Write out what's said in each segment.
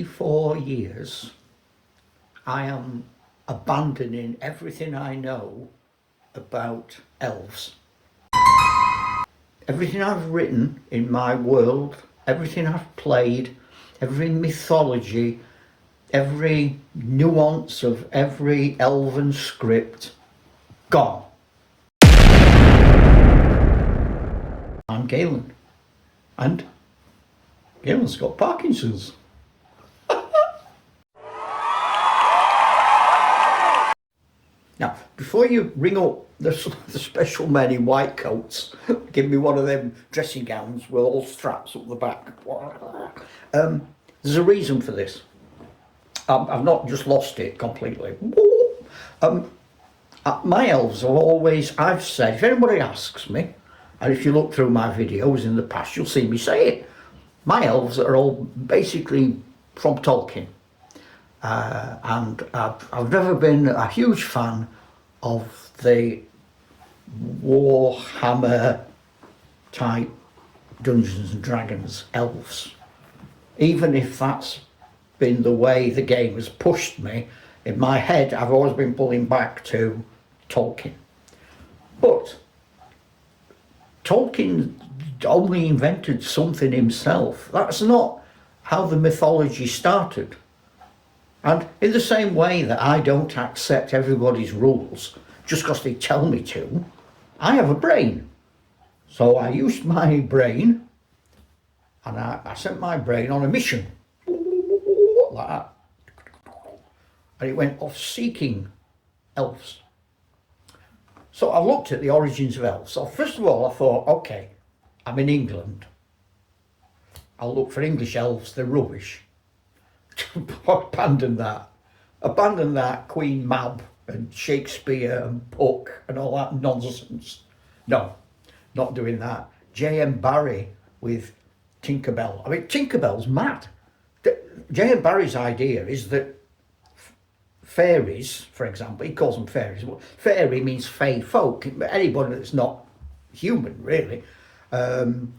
54 years, I am abandoning everything I know about elves. Everything I've written in my world, everything I've played, every mythology, every nuance of every elven script, gone. I'm Galen, and Galen's got Parkinson's. Now, before you ring up the special men in white coats, give me one of them dressing gowns with all straps up the back. There's a reason for this. I've not just lost it completely. My elves are always, I've said, if anybody asks me, and if you look through my videos in the past, you'll see me say it. My elves are all basically from Tolkien. And I've never been a huge fan of the Warhammer type Dungeons and Dragons elves. Even if that's been the way the game has pushed me, in my head I've always been pulling back to Tolkien. But Tolkien only invented something himself. That's not how the mythology started. And in the same way that I don't accept everybody's rules just because they tell me to, I have a brain. So I used my brain, and I sent my brain on a mission, like that. And it went off seeking elves. So I looked at the origins of elves. So first of all, I thought, okay, I'm in England. I'll look for English elves, they're rubbish. Abandon that Queen Mab and Shakespeare and Puck and all that nonsense. No, not doing that. J.M. Barrie with Tinkerbell. I mean, Tinkerbell's mad. J.M. Barrie's idea is that fairies, for example, he calls them fairies. Fairy means fey folk, anybody that's not human, really. Their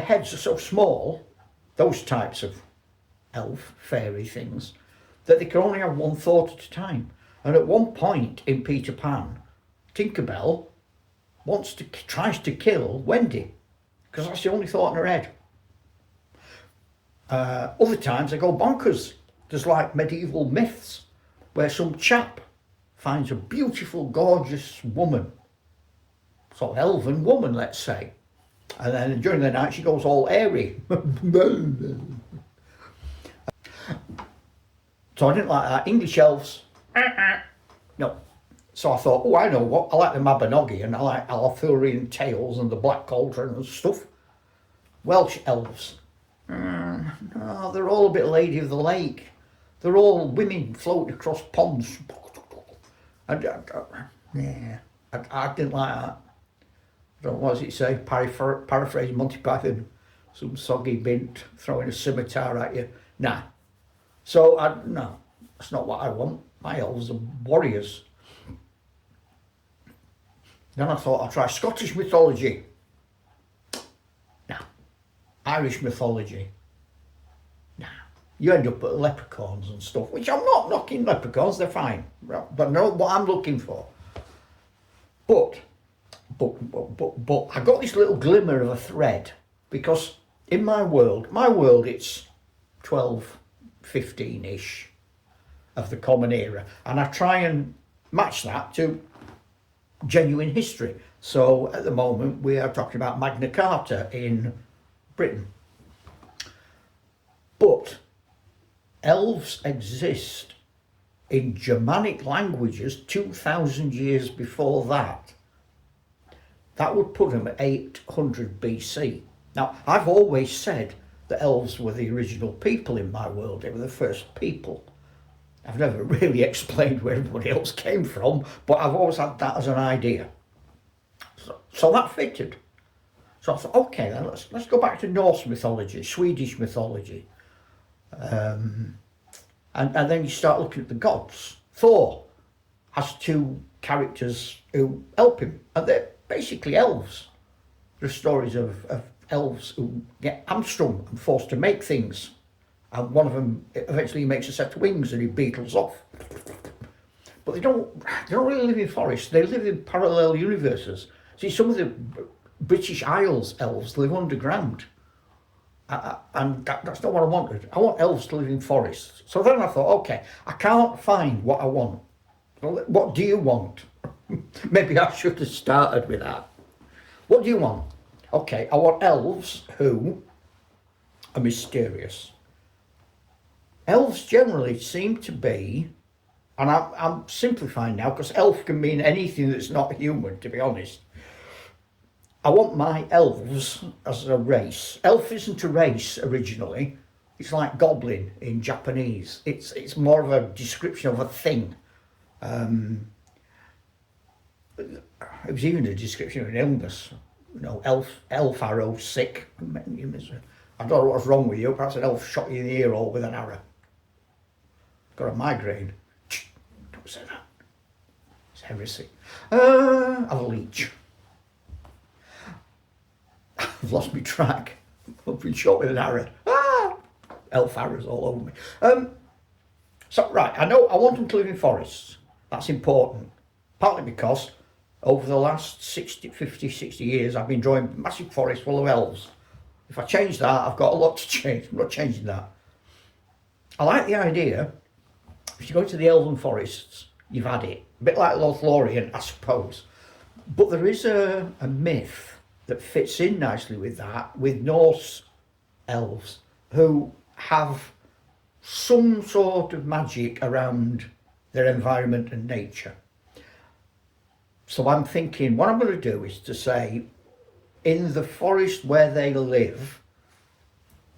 heads are so small, those types of elf, fairy things, that they can only have one thought at a time. And at one point in Peter Pan, Tinkerbell tries to kill Wendy, because that's the only thought in her head. Other times they go bonkers. There's like medieval myths where some chap finds a beautiful, gorgeous woman, sort of elven woman, let's say, and then during the night she goes all airy. So I didn't like that. English elves, no. So I thought, oh, I know what, I like the Mabinogi and I like Arthurian tales and the Black Cauldron and stuff. Welsh elves, no, they're all a bit Lady of the Lake. They're all women floating across ponds. I didn't like that. I don't know, what does it say? Paraphrase Monty Python. Some soggy bint throwing a scimitar at you. Nah. So, no, that's not what I want. My elves are warriors. Then I thought I'll try Scottish mythology. Nah. Irish mythology. Nah. You end up at leprechauns and stuff, which I'm not knocking leprechauns, they're fine. But know what I'm looking for. But I got this little glimmer of a thread, because in my world it's 12, 15-ish of the Common Era, and I try and match that to genuine history. So at the moment we are talking about Magna Carta in Britain. But elves exist in Germanic languages 2,000 years before that. That would put them at 800 BC. Now, I've always said that elves were the original people in my world. They were the first people. I've never really explained where everybody else came from, but I've always had that as an idea. So that fitted. So I thought, okay, then let's go back to Norse mythology, Swedish mythology. And then you start looking at the gods. Thor has two characters who help him, and they're basically elves. There are stories of elves who get hamstrung and forced to make things and one of them eventually makes a set of wings and he beetles off. But they don't really live in forests. They live in parallel universes. See, some of the British Isles elves live underground. And that's not what I wanted. I want elves to live in forests. So then I thought, okay, I can't find what I want. Well, what do you want? Maybe I should have started with that. What do you want? Okay, I want elves who are mysterious. Elves generally seem to be, and I'm simplifying now because elf can mean anything that's not human, to be honest. I want my elves as a race. Elf isn't a race originally. It's like goblin in Japanese. It's more of a description of a thing. It was even a description of an illness. You know, elf arrow sick. I don't know what's wrong with you. Perhaps an elf shot you in the ear hole with an arrow. Got a migraine. Don't say that. It's heresy. I'm a leech. I've lost my track. I've been shot with an arrow. Elf arrows all over me. So, right, I know I want them to live in forests. That's important. Partly because over the last 50, 60 years, I've been drawing massive forests full of elves. If I change that, I've got a lot to change. I'm not changing that. I like the idea, if you go to the elven forests, you've had it. A bit like Lothlorien, I suppose. But there is a myth that fits in nicely with that, with Norse elves, who have some sort of magic around their environment and nature. So I'm thinking, what I'm going to do is to say, in the forest where they live,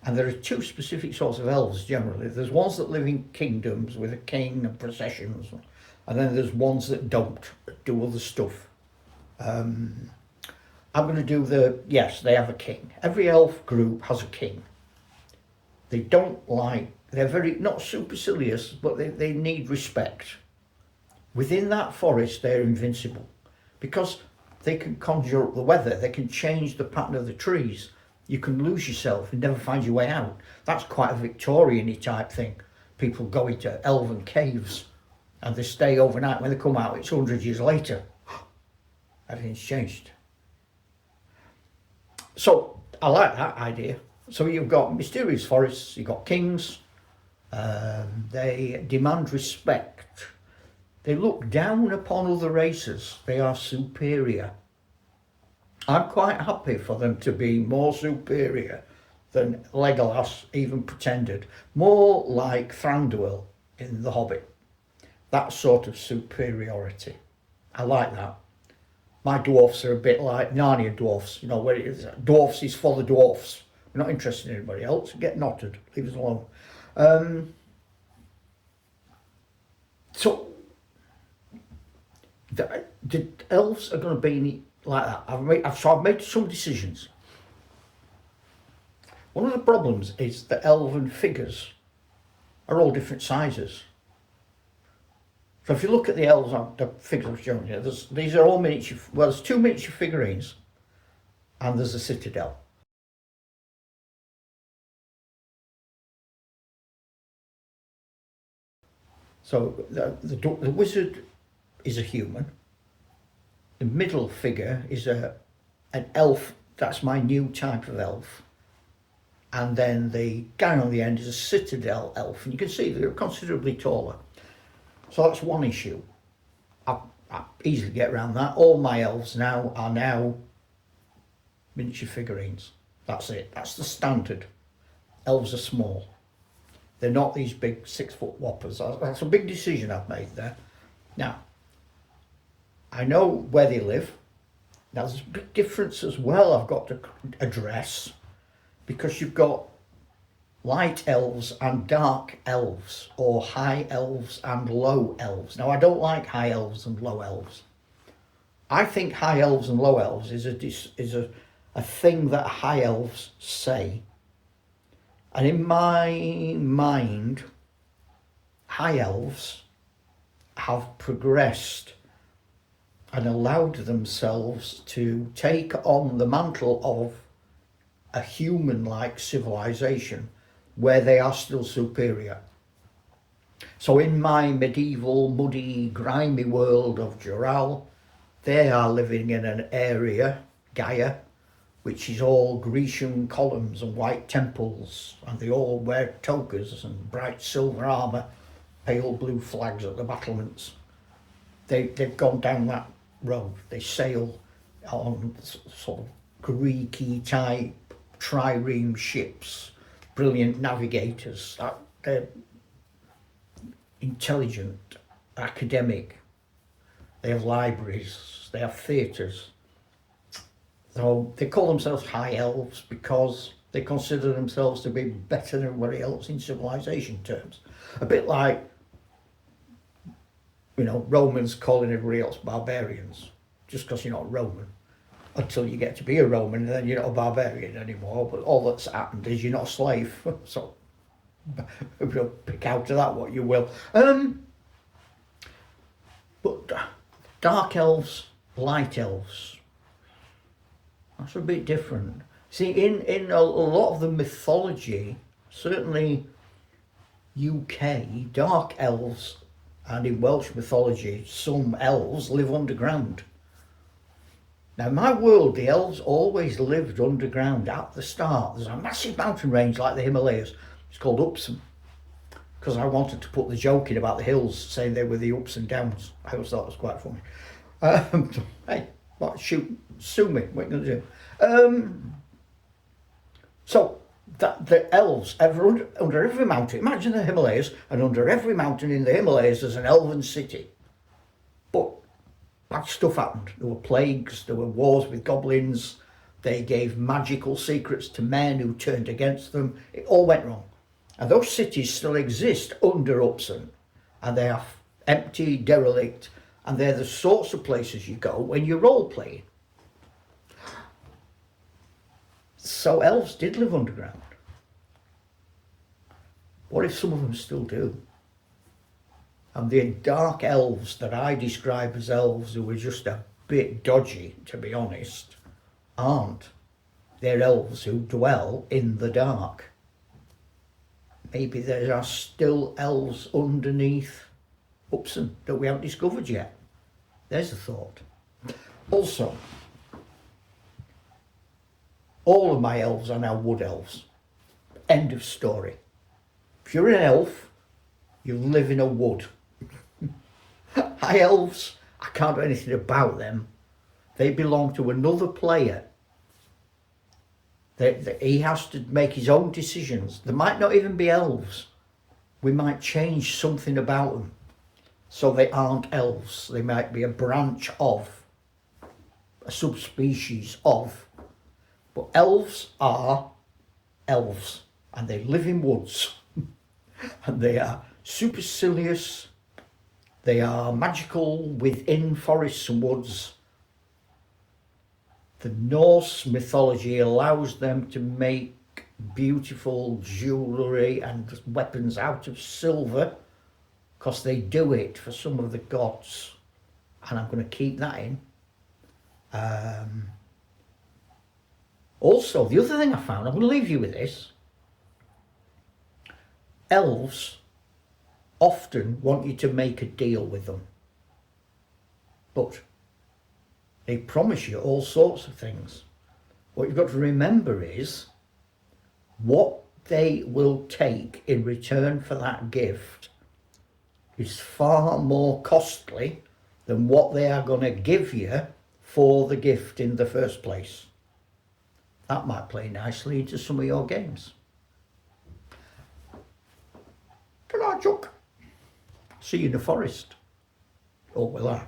and there are two specific sorts of elves generally. There's ones that live in kingdoms with a king and processions, and then there's ones that don't, that do other stuff. I'm going to do yes, they have a king. Every elf group has a king. They don't they're very, not supercilious, but they need respect. Within that forest, they're invincible because they can conjure up the weather, they can change the pattern of the trees. You can lose yourself and never find your way out. That's quite a Victorian-y type thing. People go into elven caves and they stay overnight. When they come out, it's 100 years later. Everything's changed. So I like that idea. So you've got mysterious forests, you've got kings, they demand respect. They look down upon other races. They are superior. I'm quite happy for them to be more superior than Legolas even pretended. More like Thranduil in The Hobbit. That sort of superiority. I like that. My dwarfs are a bit like Narnia dwarfs, you know, where it is, dwarfs is for the dwarfs. We're not interested in anybody else. Get knotted. Leave us alone. So the elves are going to be like that. I've made some decisions. One of the problems is that elven figures are all different sizes. So if you look at the elves, the figures I've shown you, these are all miniature. Well, there's 2 miniature figurines, and there's a citadel. So the wizard is a human. The middle figure is an elf. That's my new type of elf. And then the guy on the end is a citadel elf, and you can see they're considerably taller. So that's one issue. I easily get around that. All my elves now are miniature figurines. That's it. That's the standard. Elves are small. They're not these big 6-foot whoppers. That's a big decision I've made there. Now, I know where they live. Now, there's a big difference as well I've got to address, because you've got light elves and dark elves, or high elves and low elves. Now, I don't like high elves and low elves. I think high elves and low elves is a thing that high elves say. And in my mind, high elves have progressed and allowed themselves to take on the mantle of a human-like civilization where they are still superior. So in my medieval, muddy, grimy world of Dural, they are living in an area, Gaia, which is all Grecian columns and white temples, and they all wear togas and bright silver armour, pale blue flags at the battlements. They've gone down that road. They sail on sort of Greek-y type trireme ships, brilliant navigators. They're intelligent, academic. They have libraries, they have theatres. So they call themselves high elves because they consider themselves to be better than everybody else in civilization terms. A bit like, Romans calling everybody else barbarians, just because you're not Roman, until you get to be a Roman, and then you're not a barbarian anymore. But all that's happened is you're not a slave, so pick out of that what you will. But dark elves, light elves, that's a bit different. See, in a lot of the mythology, certainly UK, dark elves, and in Welsh mythology, some elves live underground. Now, in my world, the elves always lived underground at the start. There's a massive mountain range like the Himalayas. It's called Upson, because I wanted to put the joke in about the hills, saying they were the ups and downs. I always thought it was quite funny. Hey, what, sue me, what are you going to do? So, the elves, under every mountain, imagine the Himalayas, and under every mountain in the Himalayas there's an elven city. But bad stuff happened. There were plagues, there were wars with goblins, they gave magical secrets to men who turned against them. It all went wrong. And those cities still exist under Upson, and they are empty, derelict, and they're the sorts of places you go when you're role-playing. So elves did live underground. What if some of them still do? And the dark elves that I describe as elves who are just a bit dodgy, to be honest, aren't. They're elves who dwell in the dark. Maybe there are still elves underneath Upson that we haven't discovered yet. There's a thought. Also, all of my elves are now wood elves. End of story. If you're an elf, you live in a wood. High elves, I can't do anything about them. They belong to another player. He has to make his own decisions. There might not even be elves. We might change something about them so they aren't elves. They might be a branch of, a subspecies of. But elves are elves, and they live in woods. And they are supercilious. They are magical within forests and woods. The Norse mythology allows them to make beautiful jewellery and weapons out of silver, because they do it for some of the gods, and I'm going to keep that in. Also, the other thing I found, I'm going to leave you with this. Elves often want you to make a deal with them, but they promise you all sorts of things. What you've got to remember is what they will take in return for that gift is far more costly than what they are going to give you for the gift in the first place. That might play nicely into some of your games. Ta-ra, Chuck. See you in the forest. Or will I?